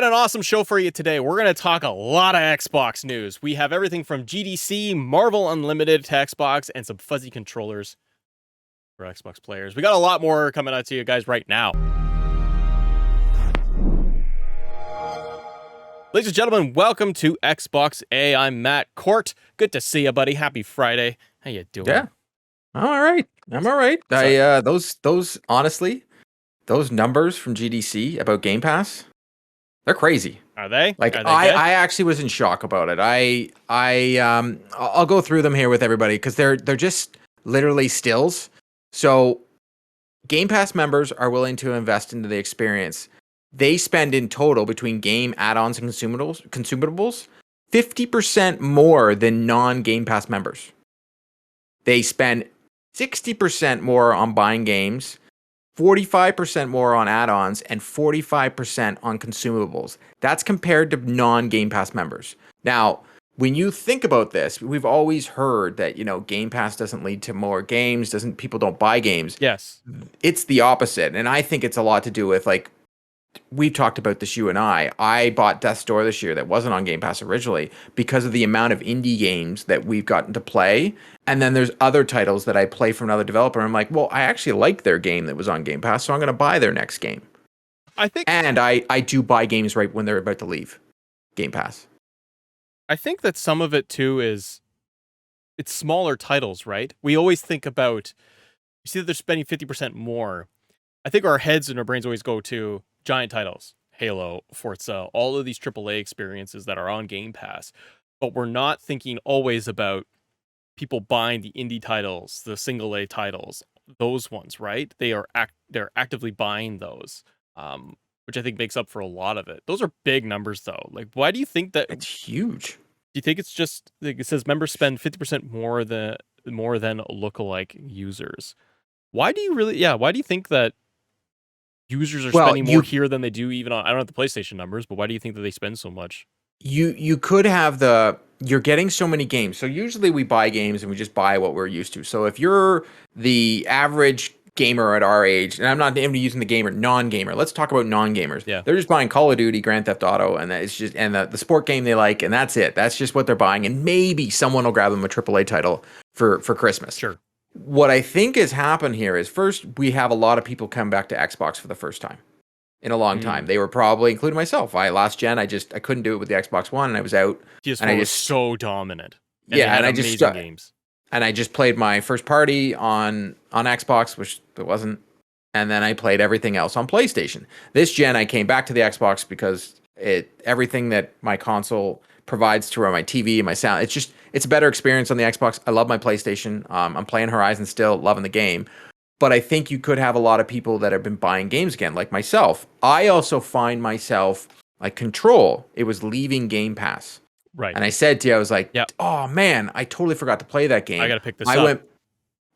got an awesome show for you today. We're going to talk a lot of Xbox news. We have everything from GDC, Marvel Unlimited to Xbox, and some fuzzy controllers for Xbox players. We got a lot more coming out to you guys right now. Ladies and gentlemen, welcome to Xbox A. I'm Matt Court. Good to see you, buddy. Happy Friday. How you doing? Yeah, I'm all right. Those honestly, those numbers from GDC about Game Pass, they're crazy. Are they? Like Are they I actually was in shock about it. I'll go through them here with everybody because they're just literally stills. So Game Pass members are willing to invest into the experience. They spend in total between game add-ons and consumables 50% more than non-Game Pass members. They spend 60% more on buying games, 45% more on add-ons, and 45% on consumables. That's compared to non-Game Pass members. Now, when you think about this, we've always heard that, Game Pass doesn't lead to more games, people don't buy games. Yes. It's the opposite. And I think it's a lot to do with, we've talked about this, you and I bought Death's Door this year that wasn't on Game Pass originally because of the amount of indie games that we've gotten to play. And then there's other titles that I play from another developer. I'm like, well, I actually like their game that was on Game Pass, so I'm going to buy their next game. And I do buy games right when they're about to leave Game Pass. I think that some of it too is it's smaller titles, right? We always think about, you see that they're spending 50% more. I think our heads and our brains always go to giant titles, Halo, Forza, all of these AAA experiences that are on Game Pass. But we're not thinking always about people buying the indie titles, the single A titles, those ones, right? They're actively buying those, which I think makes up for a lot of it. Those are big numbers, though. Why do you think that? It's huge. Do you think it's just it says members spend 50% more than lookalike users? Why do you think that users are spending more here than they do even on, I don't know the PlayStation numbers, but why do you think that they spend so much? You could have you're getting so many games. So usually we buy games and we just buy what we're used to. So if you're the average gamer at our age, and I'm not even using the non-gamer. Let's talk about non-gamers. Yeah. They're just buying Call of Duty, Grand Theft Auto, and it's just the sport game they like, and that's it. That's just what they're buying. And maybe someone will grab them a AAA title for Christmas. Sure. What I think has happened here is first we have a lot of people come back to Xbox for the first time in a long time. They were probably, including myself. Last gen, I couldn't do it with the Xbox One, and I was out. PS4 was so dominant. And I just played my first party on Xbox, which it wasn't, and then I played everything else on PlayStation. This gen, I came back to the Xbox because everything that my console provides to run my TV and my sound, it's a better experience on the Xbox. I love my PlayStation. I'm playing Horizon still, loving the game. But I think you could have a lot of people that have been buying games again, like myself. I also find myself, like Control, it was leaving Game Pass. Right. And I said to you, I was like, oh man, I totally forgot to play that game. I got to pick this up. I went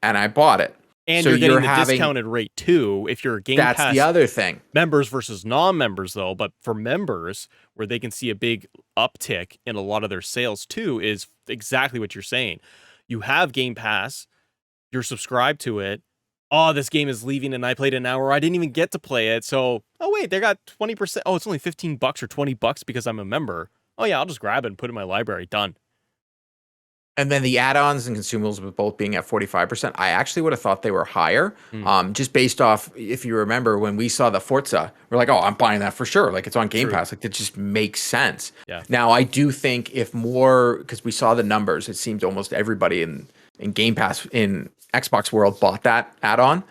and I bought it. And so you're getting the discounted rate too if you're a Game Pass. That's the other thing. Members versus non-members though, but for members, where they can see a big uptick in a lot of their sales too, is exactly what you're saying. You have Game Pass, you're subscribed to it. Oh, this game is leaving and I played an hour. I didn't even get to play it. So, oh wait, they got 20%. Oh, it's only $15 or $20 because I'm a member. Oh yeah, I'll just grab it and put it in my library. Done. And then the add-ons and consumables with both being at 45%, I actually would have thought they were higher. Just based off, if you remember, when we saw the Forza, we're like, oh, I'm buying that for sure. Like, it's on Game Pass. Like, it just makes sense. Yeah. Now, I do think if more, because we saw the numbers, it seems almost everybody in Game Pass in Xbox world bought that add-on.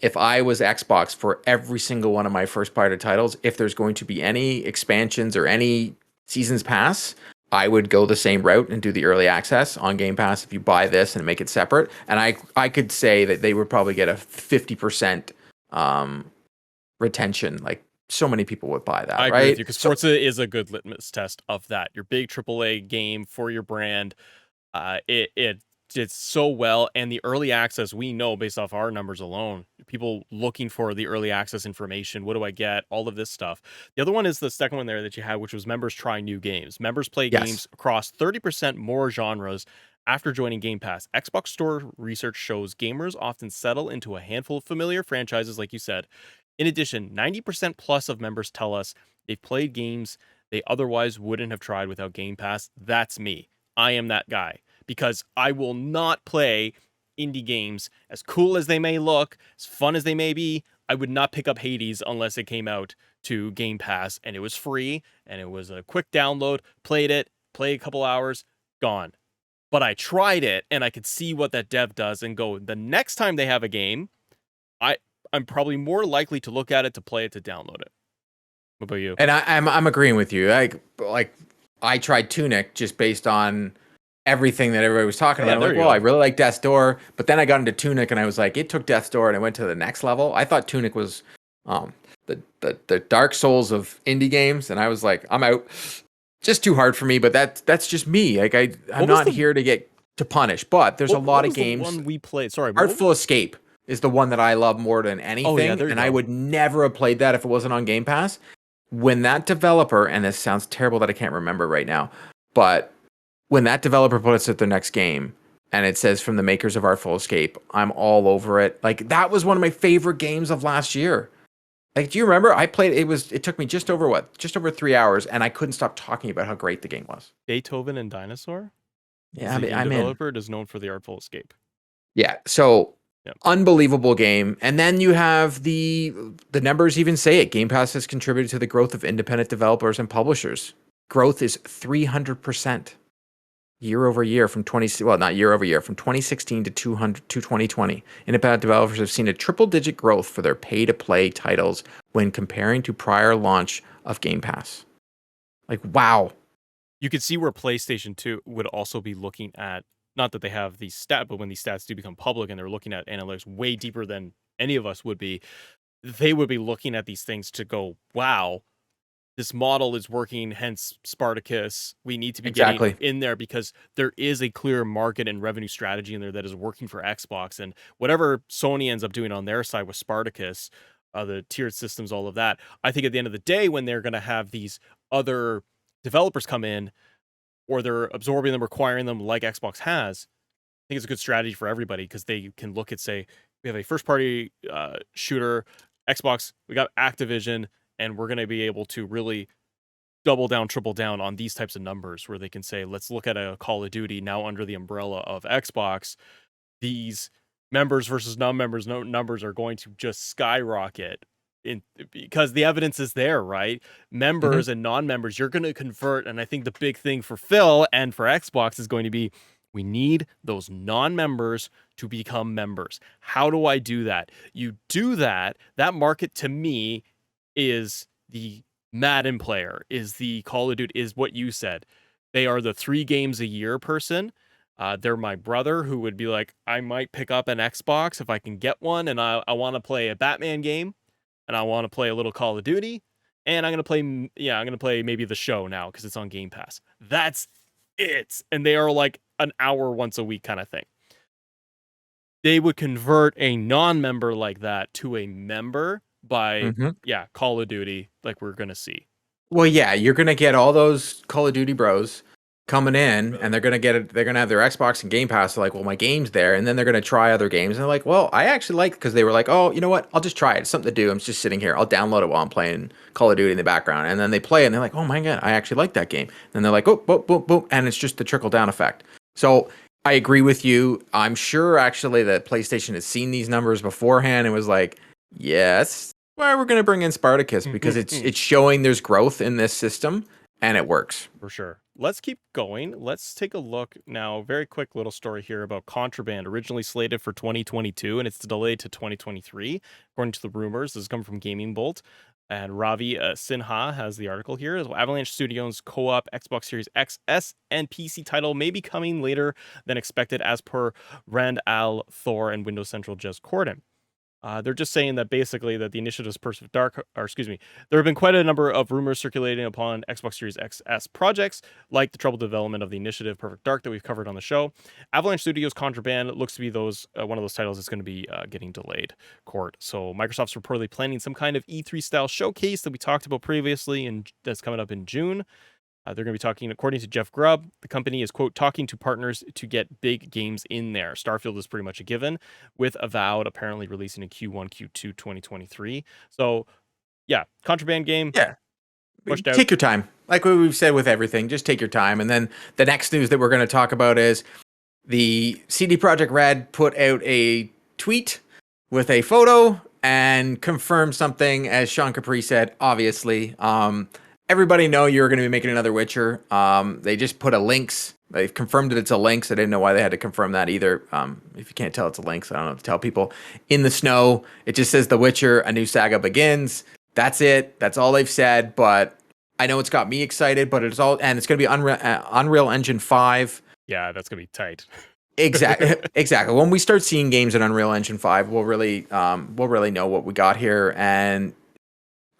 If I was Xbox for every single one of my first-party titles, if there's going to be any expansions or any seasons pass, I would go the same route and do the early access on Game Pass if you buy this and make it separate. And I could say that they would probably get a 50% retention. Like, so many people would buy that, I right? agree with you, because Forza is a good litmus test of that. Your big AAA game for your brand. It did so well, and the early access, we know based off our numbers alone, people looking for the early access information. What do I get? All of this stuff. The other one is the second one there that you had, which was members try new games. Members play games across 30% more genres after joining Game Pass. Xbox Store research shows gamers often settle into a handful of familiar franchises, like you said. In addition, 90% plus of members tell us They've played games they otherwise wouldn't have tried without Game Pass. That's me. I am that guy because I will not play indie games as cool as they may look, as fun as they may be. I would not pick up Hades unless it came out to Game Pass and it was free and it was a quick download. Played it, played a couple hours, gone. But I tried it and I could see what that dev does and go, the next time they have a game, I'm probably more likely to look at it, to play it, to download it. What about you? And I'm agreeing with you. Like I tried Tunic just based on everything that everybody was talking about. I'm like, well, I really like Death's Door, but then I got into Tunic and I was like, it took Death's Door and it went to the next level. I thought Tunic was the Dark Souls of indie games, and I was like, I'm out. Just too hard for me, but that's just me. Like I'm not here to punish, but there's a lot of games. The one we played. Sorry, Artful Escape is the one that I love more than anything. Oh, yeah, and I would never have played that if it wasn't on Game Pass. When that developer, and this sounds terrible that I can't remember right now, but when that developer puts out their next game and it says from the makers of Artful Escape, I'm all over it. Like that was one of my favorite games of last year. Like, do you remember? I played it took me just over 3 hours, and I couldn't stop talking about how great the game was. Beethoven and Dinosaur? Yeah, the developer is known for the Artful Escape. Yeah, so unbelievable game. And then you have the numbers even say it. Game Pass has contributed to the growth of independent developers and publishers. Growth is 300% year over year from 2016 to 2020. Independent developers have seen a triple-digit growth for their pay-to-play titles when comparing to prior launch of Game Pass. Like, wow. You could see where PlayStation 2 would also be looking at, not that they have these stats, but when these stats do become public and they're looking at analytics way deeper than any of us would be, they would be looking at these things to go, wow, this model is working, hence Spartacus. We need to be getting in there because there is a clear market and revenue strategy in there that is working for Xbox. And whatever Sony ends up doing on their side with Spartacus, the tiered systems, all of that, I think at the end of the day, when they're going to have these other developers come in, or they're absorbing them, requiring them like Xbox has, I think it's a good strategy for everybody because they can look at, say, we have a first-party shooter, Xbox, we got Activision, and we're going to be able to really double down, triple down on these types of numbers where they can say, let's look at a Call of Duty now under the umbrella of Xbox. These members versus non-members numbers are going to just skyrocket because the evidence is there, right? Members and non-members, you're going to convert. And I think the big thing for Phil and for Xbox is going to be, we need those non-members to become members. How do I do that? You do that. That market to me is the Madden player, is the Call of Duty, is what you said. They are the 3 games a year person. They're my brother who would be like, I might pick up an Xbox if I can get one, and I want to play a Batman game, and I want to play a little Call of Duty, and I'm going to play maybe the show now because it's on Game Pass. That's it. And they are like an hour once a week kind of thing. They would convert a non-member like that to a member by Call of Duty, like we're gonna see. Well, yeah, you're gonna get all those Call of Duty bros coming in, and they're gonna have their Xbox and Game Pass. They're like, well, my game's there, and then they're gonna try other games, and they're like, well, I actually like, because they were like, oh, you know what? I'll just try it. It's something to do. I'm just sitting here. I'll download it while I'm playing Call of Duty in the background, and then they play it, and they're like, oh my god, I actually like that game. And they're like, oh, boom, boom, boom, and it's just the trickle down effect. So I agree with you. I'm sure actually that PlayStation has seen these numbers beforehand and was like, yes. Well, we're going to bring in Spartacus because it's showing there's growth in this system, and it works. For sure. Let's keep going. Let's take a look now. Very quick little story here about Contraband, originally slated for 2022, and it's delayed to 2023, according to the rumors. This is coming from Gaming Bolt. And Ravi Sinha has the article here. Avalanche Studios' co-op Xbox Series X, S, and PC title may be coming later than expected, as per Rand Al Thor and Windows Central Jez Corden. They're just saying that basically that the initiative's there have been quite a number of rumors circulating upon Xbox Series XS projects, like the troubled development of the initiative Perfect Dark that we've covered on the show. Avalanche Studios' Contraband looks to be one of those titles that's going to be getting delayed, Court. So Microsoft's reportedly planning some kind of E3-style showcase that we talked about previously, and that's coming up in June. They're going to be talking, according to Jeff Grubb, the company is, quote, talking to partners to get big games in there. Starfield is pretty much a given, with Avowed apparently releasing in Q1, Q2 2023. So, yeah, Contraband game. Yeah. pushed out. Take your time. Like what we've said with everything, just take your time. And then the next news that we're going to talk about is the CD Projekt Red put out a tweet with a photo and confirmed something, as Sean Capri said, obviously. Everybody know you're going to be making another Witcher. They just put a links. They've confirmed that it's a Lynx. I didn't know why they had to confirm that either. If you can't tell it's a Lynx, I don't know what to tell people. In the snow, it just says The Witcher, a new saga begins. That's it. That's all they've said. But I know it's got me excited. But it's all, and it's going to be Unreal Engine 5. Yeah, that's gonna be tight. Exactly. When we start seeing games in Unreal Engine 5, we'll really know what we got here. And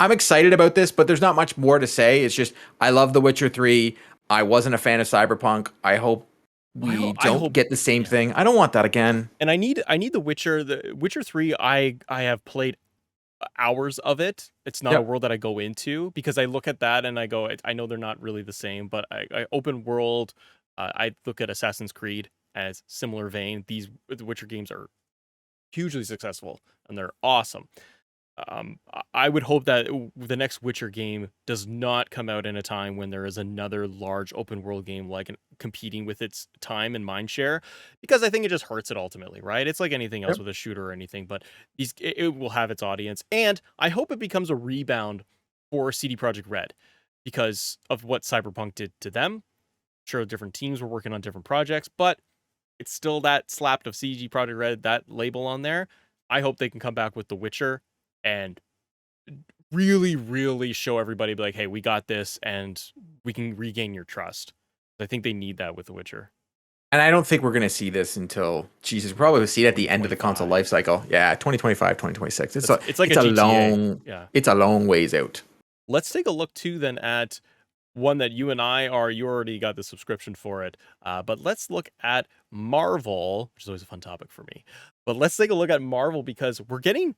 I'm excited about this, but there's not much more to say. It's just I love The Witcher 3. I wasn't a fan of Cyberpunk. I hope we don't get the same thing. I don't want that again. And I need The Witcher. The Witcher 3, I have played hours of it. It's not a world that I go into because I look at that and I go, I know they're not really the same, but I open world. I look at Assassin's Creed as similar vein. The Witcher games are hugely successful and they're awesome. I would hope that the next Witcher game does not come out in a time when there is another large open world game competing with its time and mind share, because I think it just hurts it ultimately, right? It's like anything else with a shooter or anything, but it will have its audience, and I hope it becomes a rebound for CD Projekt Red because of what Cyberpunk did to them. Sure, different teams were working on different projects, but it's still that slapped of CD Projekt Red, that label on there. I hope they can come back with The Witcher and really, really show everybody, like, hey, we got this, and we can regain your trust. I think they need that with The Witcher. And I don't think we're going to see this until, Jesus, we'll probably see it at the end of the console life cycle. Yeah, 2025, 2026. It's like it's a long ways out. Let's take a look, too, then, at one that you and I you already got the subscription for it, but let's look at Marvel, which is always a fun topic for me. But let's take a look at Marvel because we're getting...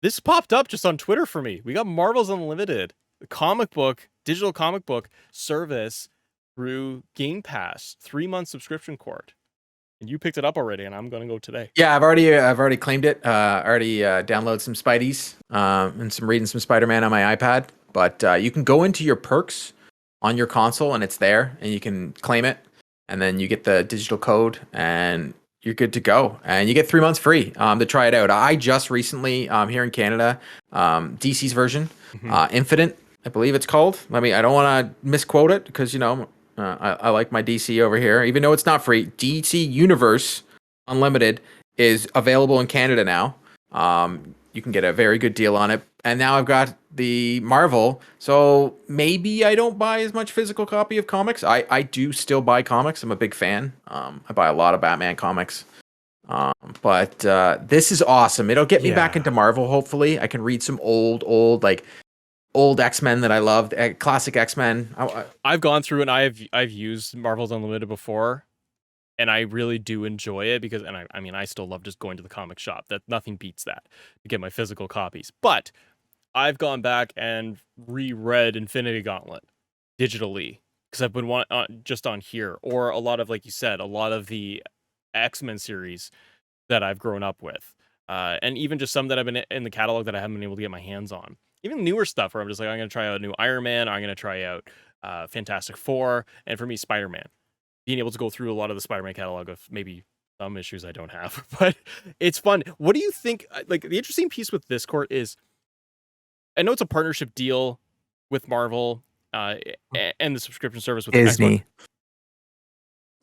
This popped up just on Twitter for me. We got Marvel's Unlimited, the digital comic book service through Game Pass, 3-month subscription cord. And you picked it up already, and I'm going to go today. Yeah, I've already claimed it. Already downloaded some Spideys and reading some Spider-Man on my iPad. But you can go into your perks on your console, and it's there, and you can claim it, and then you get the digital code, and you're good to go, and you get 3 months free to try it out. I just recently here in Canada, DC's version, Infinite, I believe it's called. I don't want to misquote it because I like my DC over here, even though it's not free. DC Universe Unlimited is available in Canada now. You can get a very good deal on it, and now I've got the Marvel, so maybe I don't buy as much physical copy of comics. I do still buy comics. I'm a big fan. I buy a lot of Batman comics. But this is awesome. It'll get me back into Marvel, hopefully. I can read some old X-Men that I loved, classic X-Men. I've gone through and I've used Marvel's Unlimited before, and I really do enjoy it because, and I still love just going to the comic shop. That nothing beats that to get my physical copies. But I've gone back and reread Infinity Gauntlet digitally because I've been just on here, or a lot of, like you said, a lot of the X-Men series that I've grown up with, and even just some that I've been in the catalog that I haven't been able to get my hands on. Even newer stuff where I'm just like, I'm going to try out a new Iron Man, I'm going to try out Fantastic Four, and for me, Spider-Man. Being able to go through a lot of the Spider-Man catalog of maybe some issues I don't have, but it's fun. What do you think? Like, the interesting piece with this court is, I know it's a partnership deal with Marvel and the subscription service with Disney.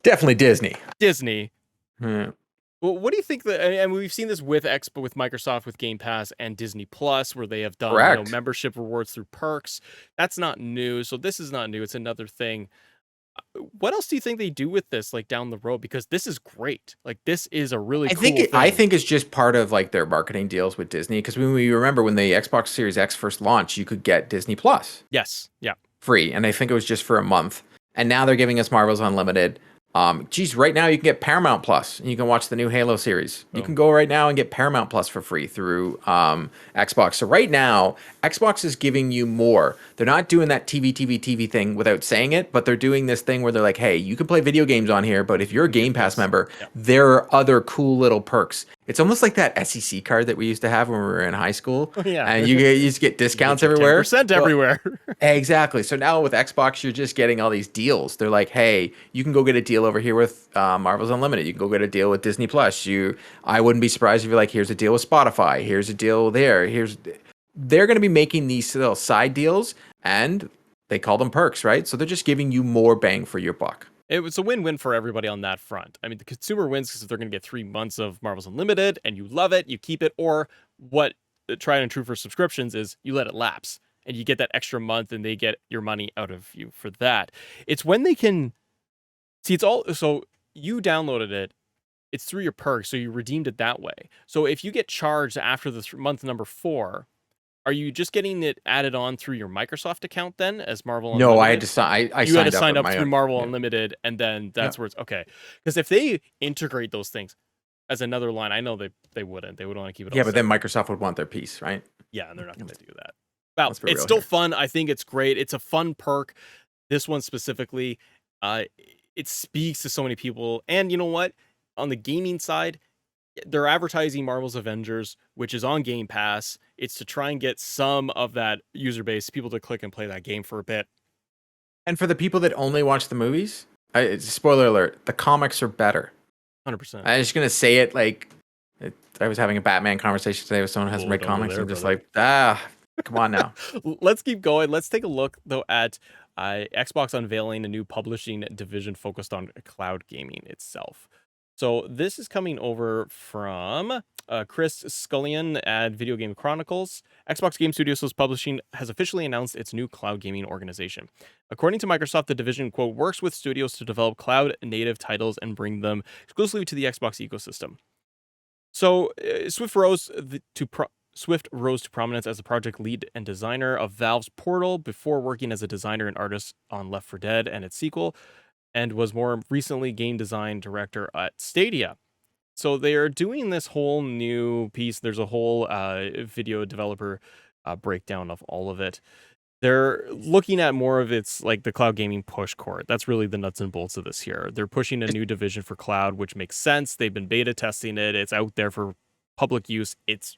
Definitely Disney. Disney. Well, what do you think and we've seen this with Microsoft with Game Pass and Disney Plus, where they have done membership rewards through perks. That's not new, so this is not new. It's another thing. What else do you think they do with this, like, down the road? Because this is great. Like, this is a really cool thing. I think it's just part of, like, their marketing deals with Disney. Because when we remember when the Xbox Series X first launched, you could get Disney Plus. Yes. Yeah. Free. And I think it was just for a month. And now they're giving us Marvel's Unlimited. Right now you can get Paramount Plus and you can watch the new Halo series. You can go right now and get Paramount Plus for free through Xbox. So right now, Xbox is giving you more. They're not doing that TV thing without saying it, but they're doing this thing where they're like, hey, you can play video games on here, but if you're a Game Pass member, there are other cool little perks. It's almost like that SEC card that we used to have when we were in high school, Yeah. and you used to get You get discounts your everywhere. 10% Well, everywhere. exactly. So now with Xbox, you're just getting all these deals. They're like, hey, you can go get a deal over here with Marvel's Unlimited. You can go get a deal with Disney Plus. I wouldn't be surprised if you're like, here's a deal with Spotify. Here's a deal there. They're going to be making these little side deals, and they call them perks, right? So they're just giving you more bang for your buck. It was a win-win for everybody on that front. I mean, the consumer wins because they're going to get 3 months of Marvel's Unlimited, and you love it, you keep it. Or what tried and true for subscriptions is you let it lapse, and you get that extra month, and they get your money out of you for that. It's when they can see. It's all so you downloaded it. It's through your perks, so you redeemed it that way. So if you get charged after the month number 4, are you just getting it added on through your Microsoft account then as Marvel No, I had Unlimited? to sign. I You had to signed up sign with up my through own. Marvel Yeah. Unlimited, and then Yeah. that's where it's okay. Because if they integrate those things as another line, I know they wouldn't. They would want to keep it all Yeah, but then separate. Microsoft would want their piece, right? Yeah, and they're not going to do that. Well, Let's be it's real still here. fun. I think it's great. It's a fun perk. This one specifically, uh, it speaks to so many people. And you know what? On the gaming side, they're advertising Marvel's Avengers, which is on Game Pass. It's to try and get some of that user base, people to click and play that game for a bit. And for the people that only watch the movies, spoiler alert: the comics are better. 100%. I'm just gonna say it like I was having a Batman conversation today with someone who hasn't read Hold on comics. there, I'm just brother. like, come on now. Let's keep going. Let's take a look though at Xbox unveiling a new publishing division focused on cloud gaming itself. So this is coming over from Chris Scullion at Video Game Chronicles. Xbox Game Studios Publishing has officially announced its new cloud gaming organization. According to Microsoft, the division, quote, works with studios to develop cloud native titles and bring them exclusively to the Xbox ecosystem. So Swift rose to prominence as the project lead and designer of Valve's Portal before working as a designer and artist on Left 4 Dead and its sequel, and was more recently game design director at Stadia. So they are doing this whole new piece. There's a whole video developer breakdown of all of it. They're looking at more of its like the cloud gaming push court. That's really the nuts and bolts of this here. They're pushing a new division for cloud, which makes sense. They've been beta testing it. It's out there for public use. It's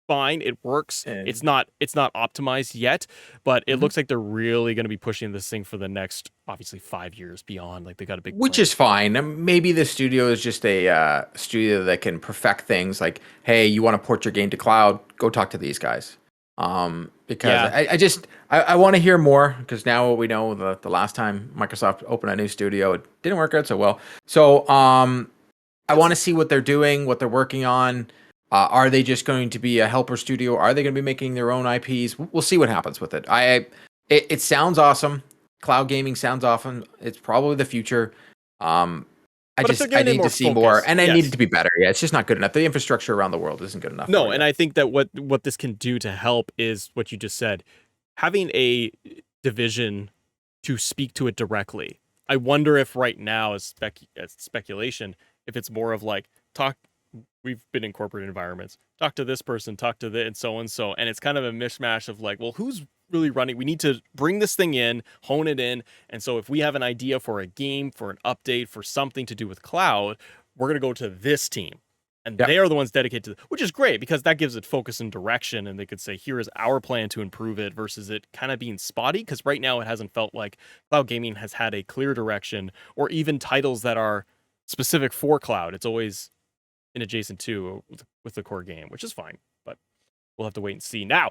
fine. It works. And It's not optimized yet, but it Mhm. looks like they're really going to be pushing this thing for the next obviously 5 years beyond. Like they got a big Which plan. is fine. Maybe the studio is just a studio that can perfect things. Like, hey, you want to port your game to cloud? Go talk to these guys. Because Yeah. I want to hear more because now we know the last time Microsoft opened a new studio, it didn't work out so well. So I want to see what they're doing, what they're working on. Are they just going to be a helper studio? Are they going to be making their own IPs? We'll see what happens with it. It sounds awesome. Cloud gaming sounds awesome. It's probably the future. But if they're I giving it need more to see more, focus, and I need yes. it to be better. Yeah, it's just not good enough. The infrastructure around the world isn't good enough. No, for it and yet. I think that what this can do to help is what you just said. Having a division to speak to it directly. I wonder if right now, as speculation, if it's more of like talk. We've been in corporate environments. Talk to this person, talk to and so and so, and it's kind of a mishmash of like, well, who's really running? We need to bring this thing in, hone it in, and so if we have an idea for a game, for an update, for something to do with cloud, we're gonna go to this team. And Yeah. they are the ones dedicated to which is great because that gives it focus and direction, and they could say, here is our plan to improve it versus it kind of being spotty. Because right now it hasn't felt like cloud gaming has had a clear direction or even titles that are specific for cloud. It's always in adjacent to with the core game, which is fine, but we'll have to wait and see. Now,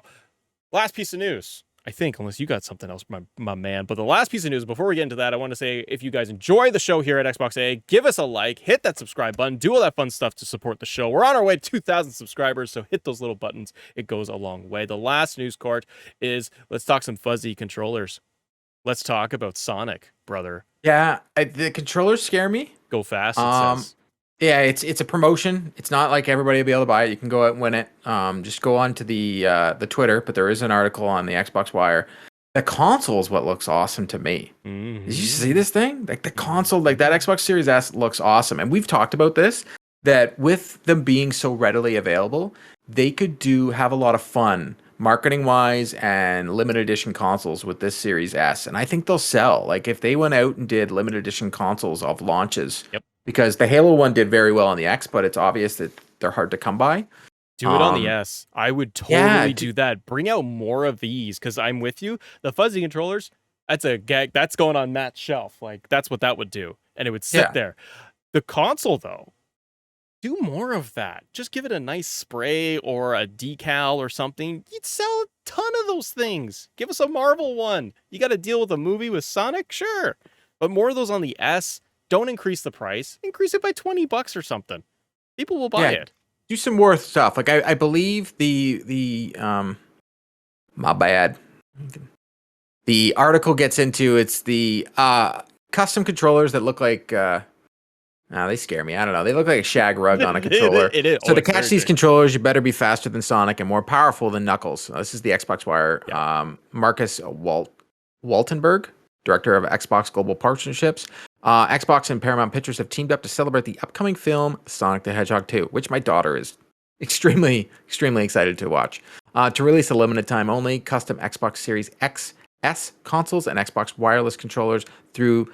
last piece of news. I think, unless you got something else, my man. But the last piece of news, before we get into that, I want to say if you guys enjoy the show here at Xbox A, give us a like, hit that subscribe button, do all that fun stuff to support the show. We're on our way to 2,000 subscribers, so hit those little buttons. It goes a long way. The last news court is let's talk some fuzzy controllers. Let's talk about Sonic, brother. Yeah, the controllers scare me. Go fast, it Um, says. yeah, it's a promotion. It's not like everybody will be able to buy it. You can go out and win it. Just go on to the Twitter, but there is an article on the Xbox Wire. The console is what looks awesome to me. Mm-hmm. Did you see this thing? Like the console, like that Xbox Series S looks awesome. And we've talked about this, that with them being so readily available, they could have a lot of fun marketing wise and limited edition consoles with this Series S. And I think they'll sell. Like if they went out and did limited edition consoles of launches, Yep. because the Halo one did very well on the X, but it's obvious that they're hard to come by. Do it on the S. I would Yeah, totally do that. Bring out more of these because I'm with you. The fuzzy controllers, that's a gag. That's going on Matt's shelf. Like, that's what that would do. And it would sit yeah, there. The console, though, do more of that. Just give it a nice spray or a decal or something. You'd sell a ton of those things. Give us a Marvel one. You got to deal with a movie with Sonic? Sure. But more of those on the S. Don't increase the price. Increase it by $20 or something. People will buy yeah. it. Do some worth stuff. Like I believe the my bad. The article gets into it's the custom controllers that look like they scare me. I don't know. They look like a shag rug on a controller. It is. So Oh, to it's catch very these great. controllers, you better be faster than Sonic and more powerful than Knuckles. This is the Xbox Wire. Yeah. Marcus Waltenberg, director of Xbox Global Partnerships. Xbox and Paramount Pictures have teamed up to celebrate the upcoming film Sonic the Hedgehog 2, which my daughter is extremely excited to watch. To release a limited time only, custom Xbox Series XS consoles and Xbox wireless controllers through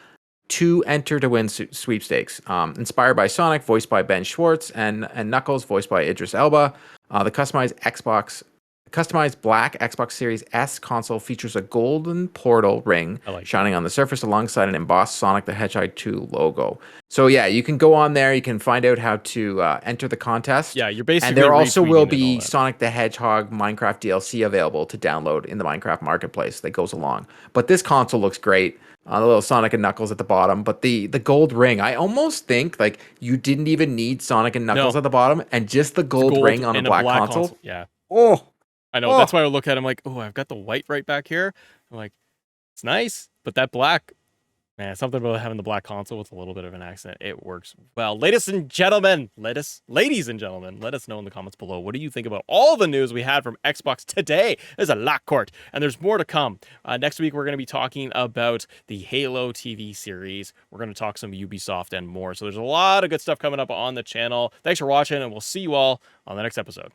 two enter to win sweepstakes. Inspired by Sonic, voiced by Ben Schwartz, and Knuckles, voiced by Idris Elba. The customized black Xbox Series S console features a golden portal ring shining on the surface alongside an embossed Sonic the Hedgehog 2 logo. So yeah, you can go on there. You can find out how to enter the contest. Yeah, you're basically and there also will retweeting it, all be that. Sonic the Hedgehog Minecraft DLC available to download in the Minecraft Marketplace that goes along. But this console looks great. The little Sonic and Knuckles at the bottom, but the gold ring, I almost think like you didn't even need Sonic and Knuckles No, at the bottom, and just the it's gold ring on a and black console. Yeah, Oh, I know. That's oh, why I look at him like, oh, I've got the white right back here. I'm like, it's nice, but that black, man, something about having the black console with a little bit of an accent. It works well. Ladies and gentlemen, let us know in the comments below. What do you think about all the news we had from Xbox today? There's a lot, Court, and there's more to come. Next week, we're going to be talking about the Halo TV series. We're going to talk some Ubisoft and more. So there's a lot of good stuff coming up on the channel. Thanks for watching, and we'll see you all on the next episode.